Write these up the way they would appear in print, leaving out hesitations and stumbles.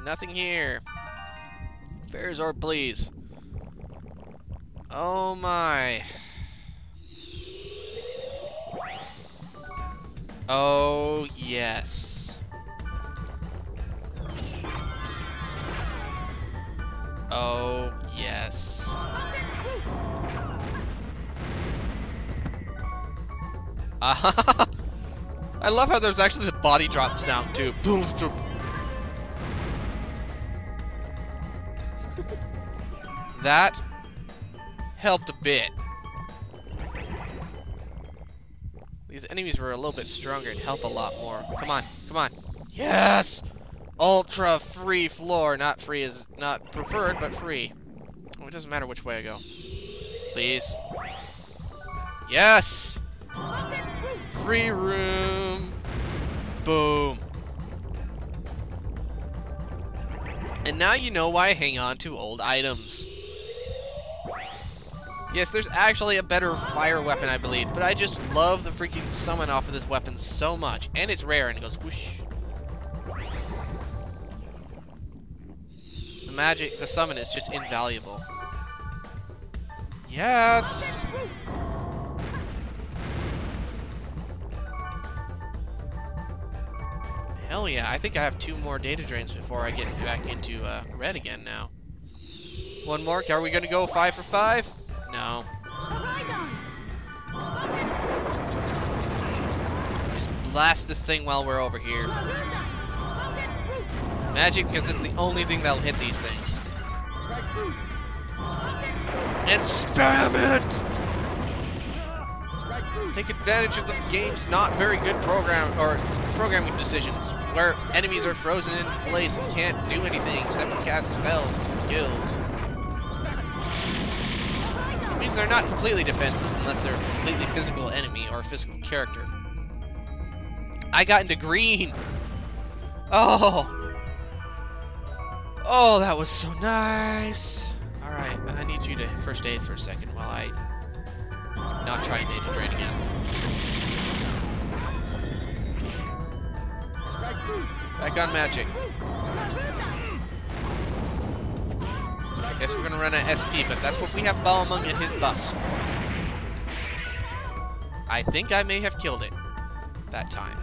Nothing here. Ferrosaur, please. Oh my. Oh, yes. Oh, yes. I love how there's actually the body drop sound, too. Boom. That helped a bit. These enemies were a little bit stronger. It'd help a lot more. Come on, come on. Yes! Ultra free floor. Not free is not preferred, but free. Oh, it doesn't matter which way I go. Please. Yes! Free room. Boom. And now you know why I hang on to old items. Yes, there's actually a better fire weapon, I believe, but I just love the freaking summon off of this weapon so much. And it's rare, and it goes whoosh. The magic, the summon is just invaluable. Yes! Hell yeah, I think I have 2 more data drains before I get back into red again now. 1 more, are we gonna go 5 for 5? No. Just blast this thing while we're over here. Magic, because it's the only thing that'll hit these things. And spam it! Take advantage of the game's not very good programming decisions, where enemies are frozen in place and can't do anything except for cast spells and skills. Which means they're not completely defenseless unless they're a completely physical enemy or a physical character. I got into green! Oh! Oh, that was so nice! Alright, I need you to first aid for a second while I not try and data drain again. Back on magic. Guess we're gonna run an SP, but that's what we have Balmung and his buffs for. I think I may have killed it that time.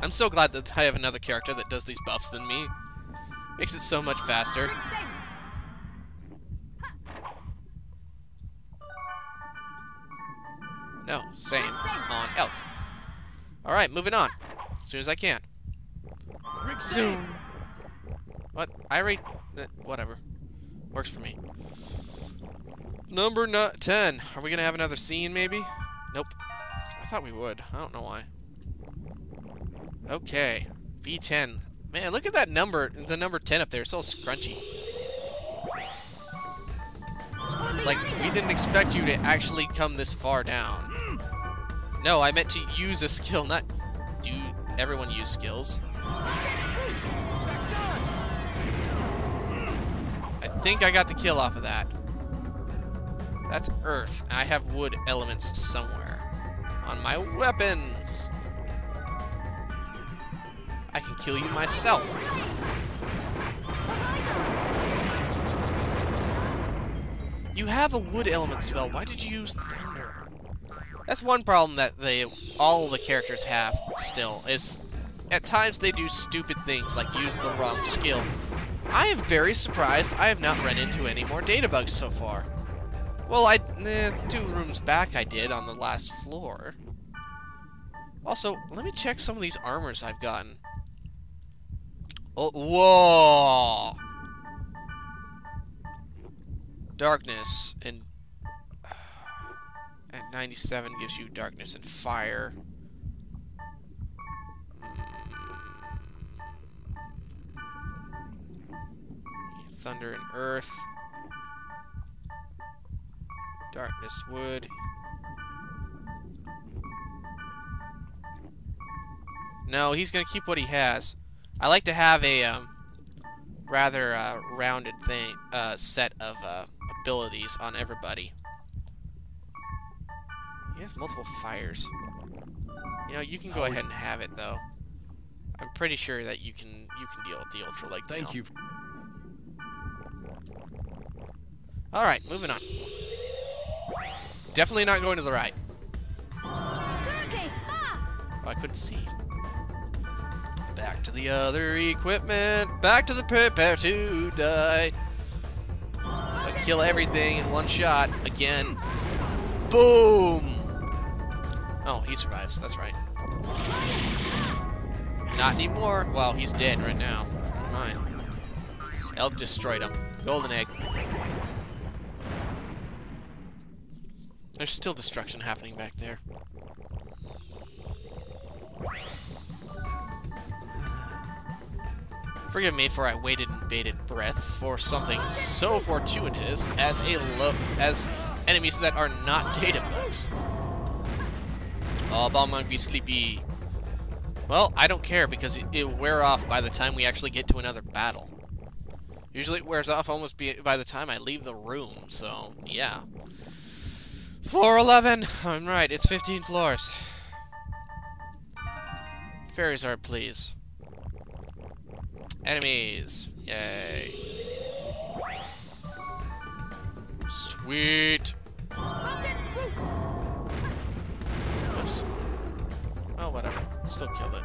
I'm so glad that I have another character that does these buffs than me. Makes it so much faster. No, same on Elk. Alright, moving on. As soon as I can. Zoom! What? I already... whatever. Works for me. Number 10. Are we gonna have another scene, maybe? Nope. I thought we would. I don't know why. Okay. V10. Man, look at that number. The number 10 up there. It's so scrunchy. It's like, we didn't expect you to actually come this far down. No, I meant to use a skill, not do everyone use skills. I think I got the kill off of that. That's earth. I have wood elements somewhere on my weapons. I can kill you myself. You have a wood element spell. Why did you use thunder? That's one problem that all the characters have still, is at times they do stupid things like use the wrong skill. I am very surprised I have not run into any more data bugs so far. Well, 2 rooms back I did on the last floor. Also, let me check some of these armors I've gotten. Oh, whoa! Darkness and at 97 gives you darkness and fire. Thunder and earth. Darkness, wood. No, he's gonna keep what he has. I like to have a rather rounded set of abilities on everybody. He has multiple fires. You know, you can go ahead and have it though. I'm pretty sure that you can deal with the ultralight. Thank you. All right, moving on. Definitely not going to the right. Oh, I couldn't see. Back to the other equipment. Back to the prepare to die. I kill everything in one shot again. Boom! Oh, he survives. That's right. Not anymore. Well, he's dead right now. Never mind. Elk destroyed him. Golden egg. There's still destruction happening back there. Forgive me for I waited in bated breath for something so fortuitous as enemies that are not data bugs. Oh, Balmung be sleepy. Well, I don't care because it'll wear off by the time we actually get to another battle. Usually it wears off almost by the time I leave the room, so yeah. Floor 11! I'm right, it's 15 floors. Fairies are please. Enemies! Yay. Sweet! Oops. Well, whatever. Still killed it.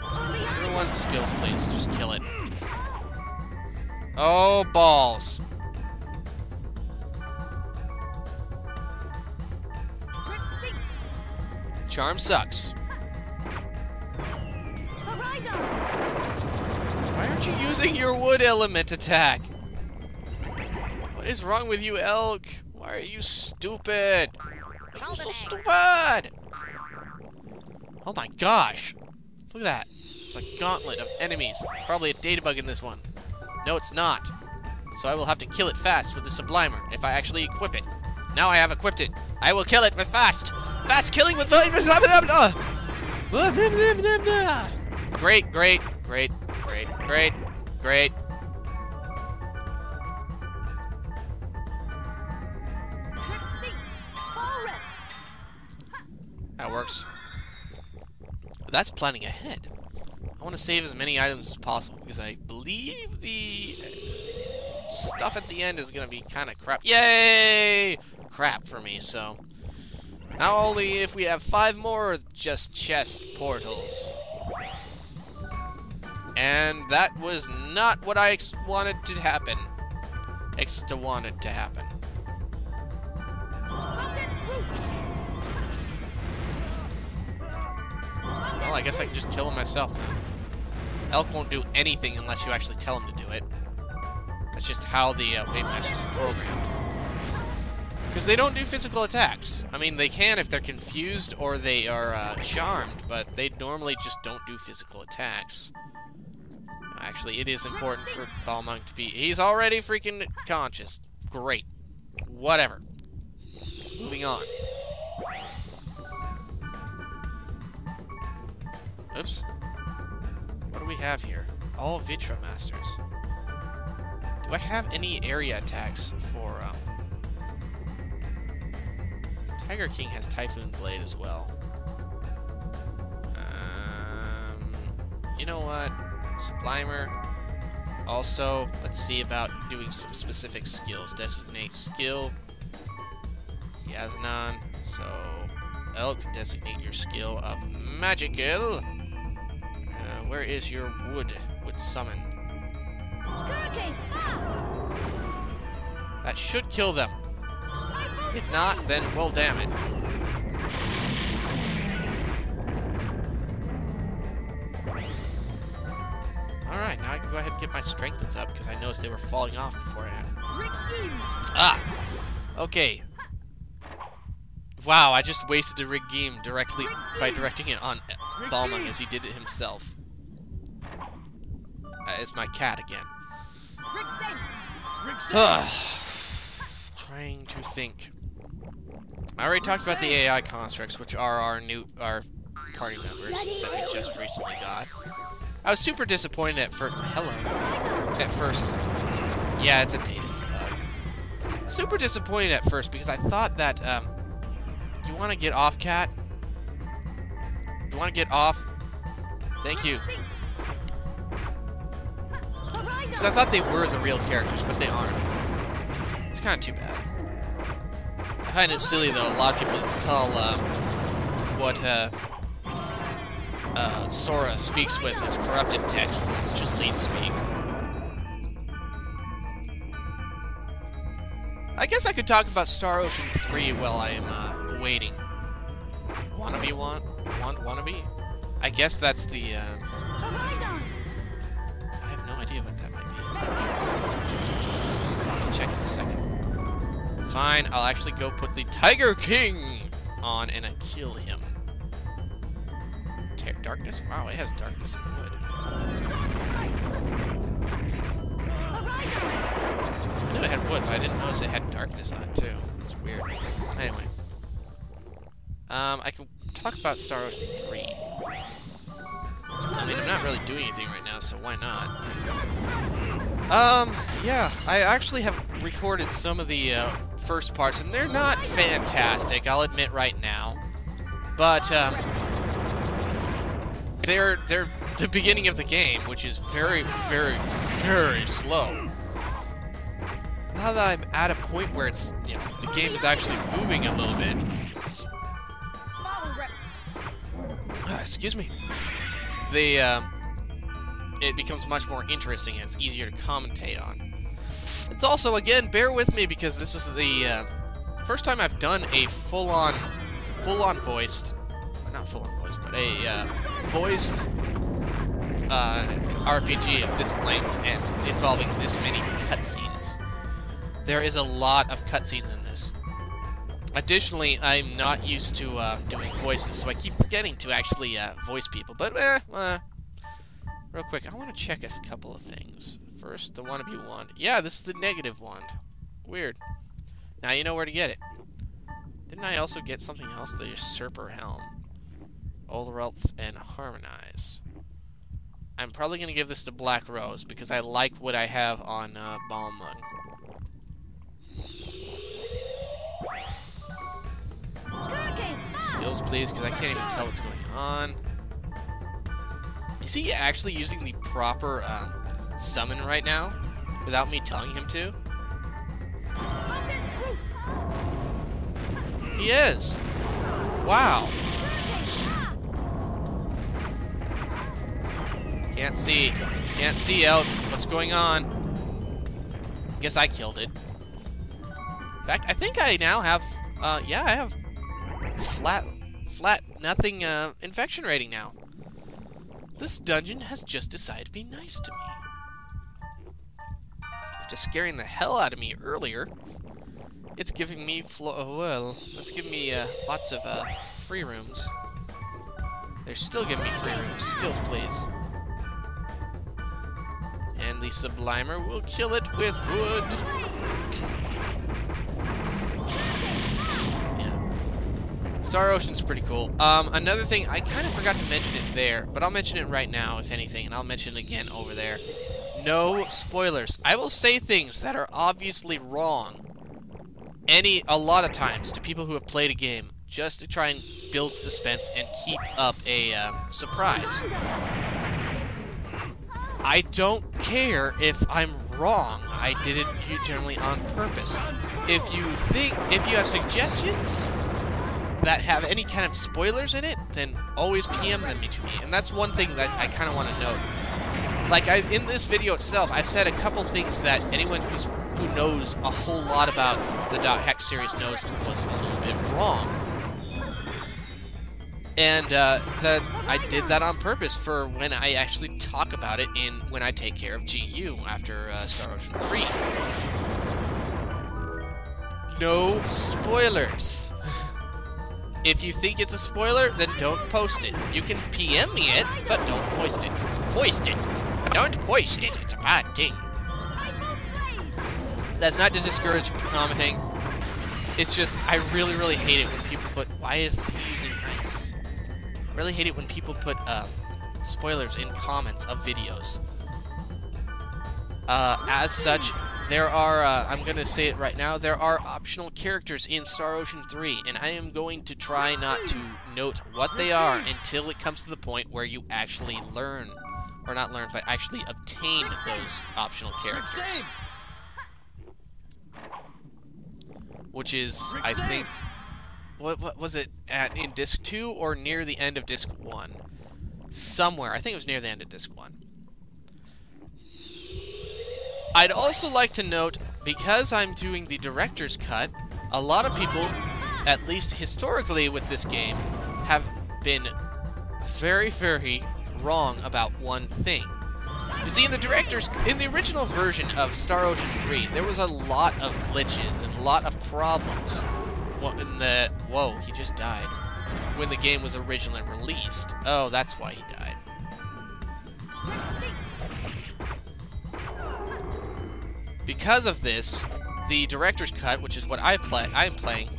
Everyone, skills please. Just kill it. Oh, balls. Charm sucks. Why aren't you using your wood element attack? What is wrong with you, Elk? Why are you stupid? Why are you so stupid? Oh my gosh. Look at that. There's a gauntlet of enemies. Probably a data bug in this one. No, it's not. So I will have to kill it fast with the Sublimer if I actually equip it. Now I have equipped it. I will kill it with fast. Fast killing with Great, great, great, great, great, great. That works. That's planning ahead. I want to save as many items as possible because I believe the stuff at the end is going to be kind of crap. Yay! Crap for me, so... Now only if we have 5 more just chest portals. And that was not what I wanted to happen. Wanted to happen. Well, I guess I can just kill him myself then. Elk won't do anything unless you actually tell him to do it. That's just how the Wave Masters are programmed. Because they don't do physical attacks. I mean, they can if they're confused or they are charmed, but they normally just don't do physical attacks. Actually, it is important for Balmung to be... He's already freaking conscious. Great. Whatever. Moving on. Oops. What do we have here? All Vitra Masters. Do I have any area attacks for... Tiger King has Typhoon Blade as well. You know what? Sublimer. Also, let's see about doing some specific skills. Designate skill. Yazanon. So, Elk, designate your skill of Magical. Where is your wood summon? That should kill them. If not, then, well, damn it. Alright, now I can go ahead and get my strengths up, because I noticed they were falling off beforehand. Ah! Okay. Wow, I just wasted a Rigim directly by directing it on Balmung as he did it himself. It's my cat again. Trying to think. I already talked about the AI constructs, which are our party members that we just recently got. I was super disappointed at first. Hello. At first. Yeah, it's a data bug. Super disappointed at first because I thought that, you want to get off, cat? You want to get off? Thank you. Because I thought they were the real characters, but they aren't. It's kind of too bad. I find it silly, though. A lot of people call what Sora speaks with as corrupted text when it's just lead speak. I guess I could talk about Star Ocean 3 while I am waiting. Wannabe? I guess that's the, I have no idea what that might be. I'll have to check in a second. Fine, I'll actually go put the Tiger King on and I kill him. Darkness? Wow, it has darkness in the wood. I knew it had wood, but I didn't notice it had darkness on it, too. It's weird. Anyway. I can talk about Star Ocean 3. I mean, I'm not really doing anything right now, so why not? Yeah, I actually have recorded some of the, first parts, and they're not fantastic, I'll admit right now. But, they're the beginning of the game, which is very, very, very slow. Now that I'm at a point where it's, you know, the game is actually moving a little bit. Excuse me. It becomes much more interesting and it's easier to commentate on. It's also, again, bear with me because this is the first time I've done a full-on voiced, not full-on voiced, but a voiced RPG of this length and involving this many cutscenes. There is a lot of cutscenes in this. Additionally, I'm not used to doing voices, so I keep forgetting to actually voice people. But, real quick, I want to check a couple of things. First, the wannabe wand. Yeah, this is the negative wand. Weird. Now you know where to get it. Didn't I also get something else? The Usurper Helm. Olderelf and Harmonize. I'm probably going to give this to Black Rose, because I like what I have on Balmung. Skills, please, because I can't even tell what's going on. Is he actually using the proper summon right now, without me telling him to? He is! Wow! Can't see out what's going on. Guess I killed it. In fact, I think I now have, yeah, I have flat nothing infection rating now. This dungeon has just decided to be nice to me. After scaring the hell out of me earlier, it's giving me lots of free rooms. They're still giving me free rooms. Skills, please. And the Sublimer will kill it with wood. Star Ocean's pretty cool. Another thing, I kind of forgot to mention it there, but I'll mention it right now, if anything, and I'll mention it again over there. No spoilers. I will say things that are obviously wrong a lot of times to people who have played a game, just to try and build suspense and keep up a surprise. I don't care if I'm wrong. I did it generally on purpose. If you have suggestions that have any kind of spoilers in it, then always PM them to me. And that's one thing that I kind of want to note. Like, in this video itself, I've said a couple things that anyone who knows a whole lot about the .hex series knows was a little bit wrong. And that I did that on purpose for when I actually talk about it when I take care of GU after Star Ocean 3. No spoilers. If you think it's a spoiler, then don't post it. You can PM me it, but don't post it. Post it. Don't post it. It's a bad thing. That's not to discourage commenting. It's just, I really, really hate it when people put, why is he using ice? I really hate it when people put spoilers in comments of videos. As such, there are, I'm going to say it right now, there are optional characters in Star Ocean 3, and I am going to try not to note what they are until it comes to the point where you actually learn or not learn, but actually obtain those optional characters. Which is, I think, what was it, in Disc 2 or near the end of Disc 1? Somewhere. I think it was near the end of Disc 1. I'd also like to note, because I'm doing the director's cut, a lot of people, at least historically with this game, have been very, very wrong about one thing. You see, in the original version of Star Ocean 3, there was a lot of glitches and a lot of problems. Whoa, he just died. When the game was originally released. Oh, that's why he died. Because of this, the director's cut, which is what I'm playing,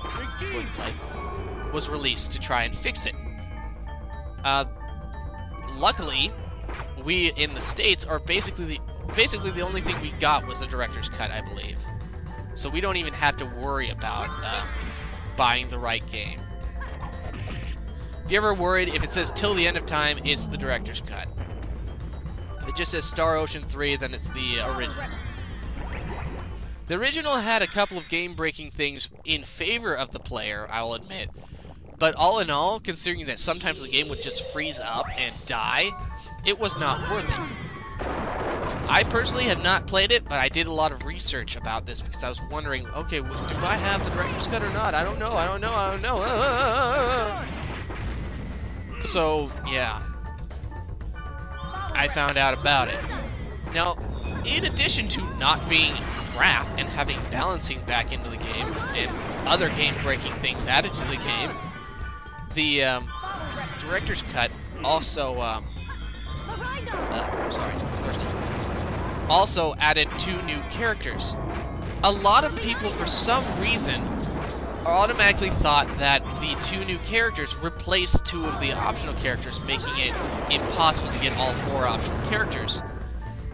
was released to try and fix it. Luckily, we in the States are basically the only thing we got was the director's cut, I believe. So we don't even have to worry about buying the right game. If you're ever worried, if it says till the end of time, it's the director's cut. If it just says Star Ocean 3, then it's the original. The original had a couple of game-breaking things in favor of the player, I'll admit. But all in all, considering that sometimes the game would just freeze up and die, it was not worth it. I personally have not played it, but I did a lot of research about this because I was wondering, okay, do I have the director's cut or not? I don't know. So, yeah. I found out about it. Now, in addition to not being crap and having balancing back into the game and other game-breaking things added to the game, the director's cut also, sorry, I'm thirsty. Also added 2 new characters. A lot of people, for some reason, automatically thought that the 2 new characters replaced 2 of the optional characters, making it impossible to get all 4 optional characters.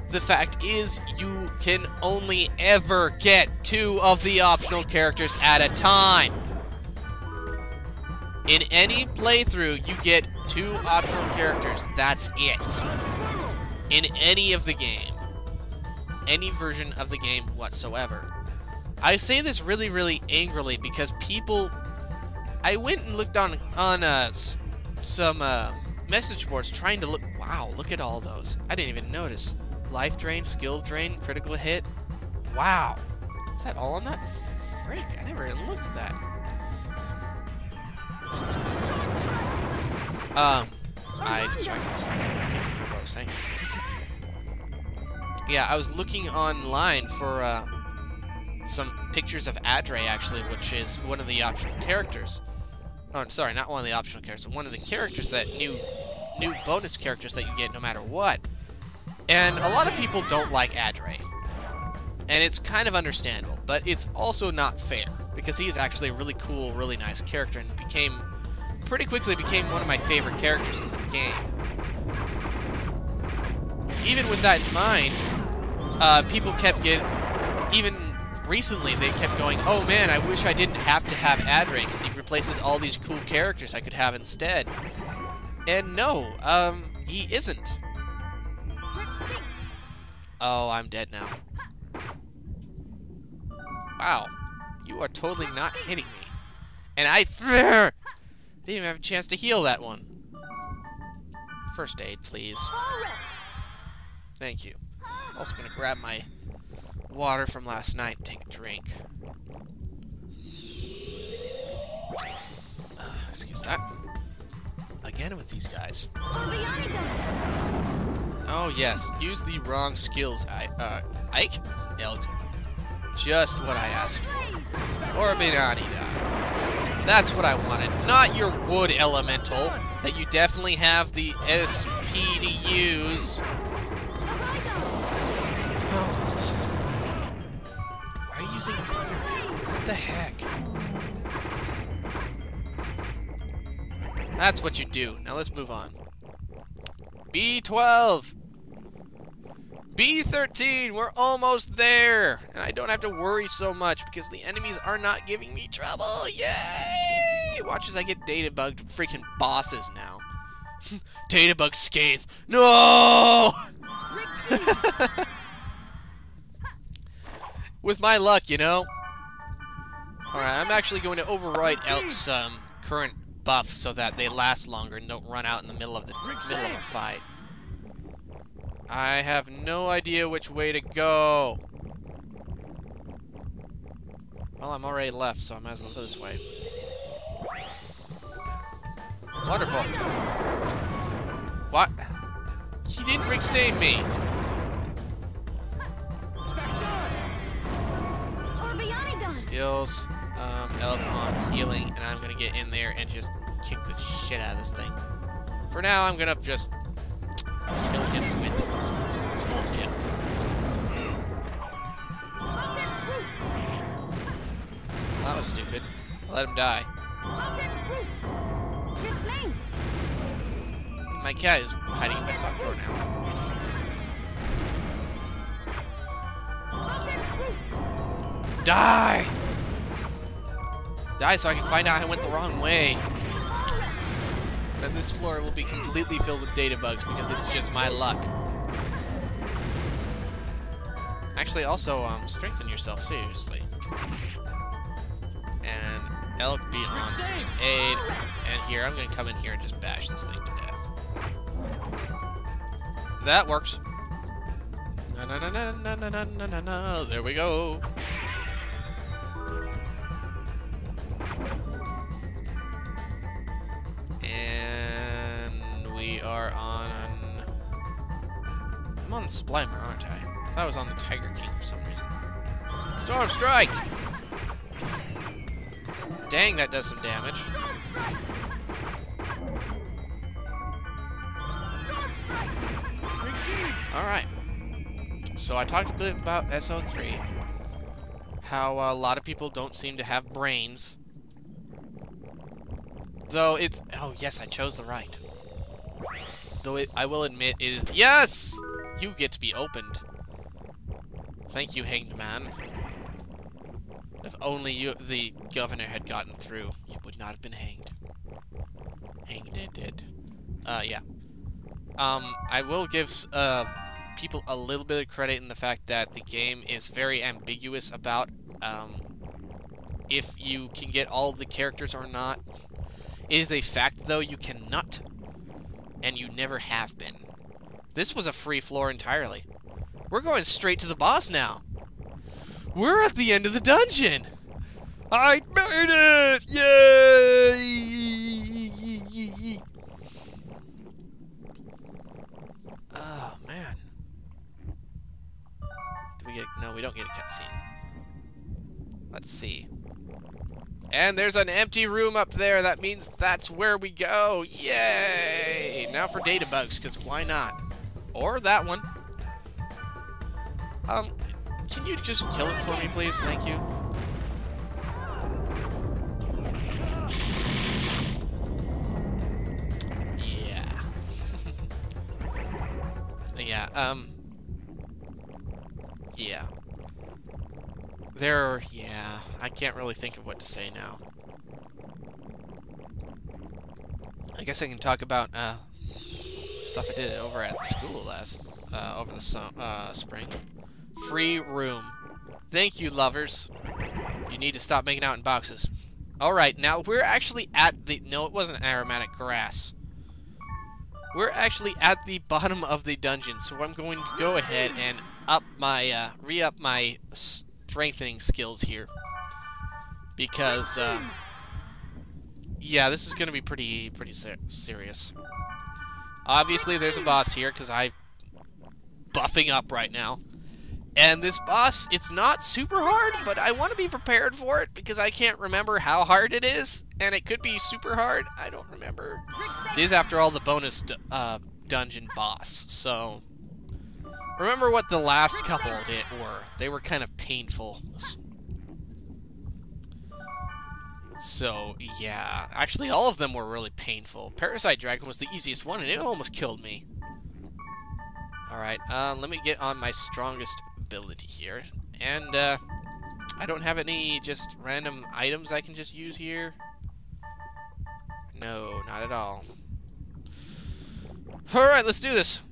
The fact is, you can only ever get 2 of the optional characters at a time. In any playthrough, you get 2 optional characters. That's it. In any of the game. Any version of the game whatsoever. I say this really, really angrily because people... I went and looked on some message boards trying to look... Wow, look at all those. I didn't even notice. Life drain, skill drain, critical hit. Wow. Is that all on that? Frick, I never even looked at that. I distracted myself. I can't remember what I was saying. Yeah, I was looking online for some pictures of Adre, actually, which is one of the optional characters. Oh, sorry, not one of the optional characters. One of the characters that new bonus characters that you get no matter what. And a lot of people don't like Adre. And it's kind of understandable, but it's also not fair, because he's actually a really cool, really nice character, and pretty quickly became one of my favorite characters in the game. Even with that in mind, people kept even recently they kept going, oh man, I wish I didn't have to have Adre, because he replaces all these cool characters I could have instead. And no, he isn't. Oh, I'm dead now. Wow. You are totally not hitting me. And I didn't even have a chance to heal that one. First aid, please. Thank you. Also gonna grab my water from last night and take a drink. Excuse that. Again with these guys. Oh yes, use the wrong skills, Ike? Elk. Just what I asked for. Or Binanida. That's what I wanted. Not your wood elemental that you definitely have the SP to use. Why are you using thunder now? What the heck? That's what you do. Now let's move on. B12! B13! We're almost there! And I don't have to worry so much because the enemies are not giving me trouble! Yay! Watch as I get data bugged freaking bosses now. Databug Scathe. No! With my luck, you know. Alright, I'm actually going to overwrite Elk's current buffs so that they last longer and don't run out in the middle of a fight. I have no idea which way to go. Well, I'm already left, so I might as well go this way. Wonderful. What? He didn't rig-save me. Skills, Elk on healing, and I'm gonna get in there and just kick the shit out of this thing. For now, I'm gonna just kill him with Vulcan. That was stupid. Let him die. My cat is hiding in my sock drawer now. Die! Die so I can find out I went the wrong way. Then this floor will be completely filled with data bugs because it's just my luck. Actually, also, strengthen yourself, seriously. And Elk be on first aid. And here, I'm gonna come in here and just bash this thing to death. That works. No, no, no, no, no, no, no, no, no. There we go. And we are on... I'm on Splimer, aren't I? I thought I was on the Tiger King for some reason. Storm Strike! Dang, that does some damage. Alright. So I talked a bit about SO3. How a lot of people don't seem to have brains. Though it's... Oh, yes, I chose the right. Though I will admit it is... Yes! You get to be opened. Thank you, Hanged Man. If only the governor had gotten through, you would not have been hanged. Hanged it. Yeah. I will give people a little bit of credit in the fact that the game is very ambiguous about if you can get all of the characters or not. It is a fact, though, you cannot, and you never have been. This was a free floor entirely. We're going straight to the boss now. We're at the end of the dungeon! I made it! Yay! Oh, man. Do we get... No, we don't get a cutscene. Let's see. And there's an empty room up there. That means that's where we go. Yay! Now for data bugs, because why not? Or that one. Can you just kill it for me, please? Thank you. Yeah. Yeah, yeah. Yeah, I can't really think of what to say now. I guess I can talk about, stuff I did over at the school over the spring. Free room. Thank you, lovers. You need to stop making out in boxes. Alright, now we're actually at the... No, it wasn't aromatic grass. We're actually at the bottom of the dungeon, so I'm going to go ahead and re-up my strengthening skills here. Because, yeah, this is going to be pretty serious. Obviously, there's a boss here, because I'm buffing up right now. And this boss, it's not super hard, but I want to be prepared for it because I can't remember how hard it is, and it could be super hard. I don't remember. It is, after all, the bonus dungeon boss, so remember what the last couple were. They were kind of painful. So, yeah. Actually, all of them were really painful. Parasite Dragon was the easiest one, and it almost killed me. Alright, let me get on my strongest ability here. And, I don't have any just random items I can just use here. No, not at all. Alright, let's do this.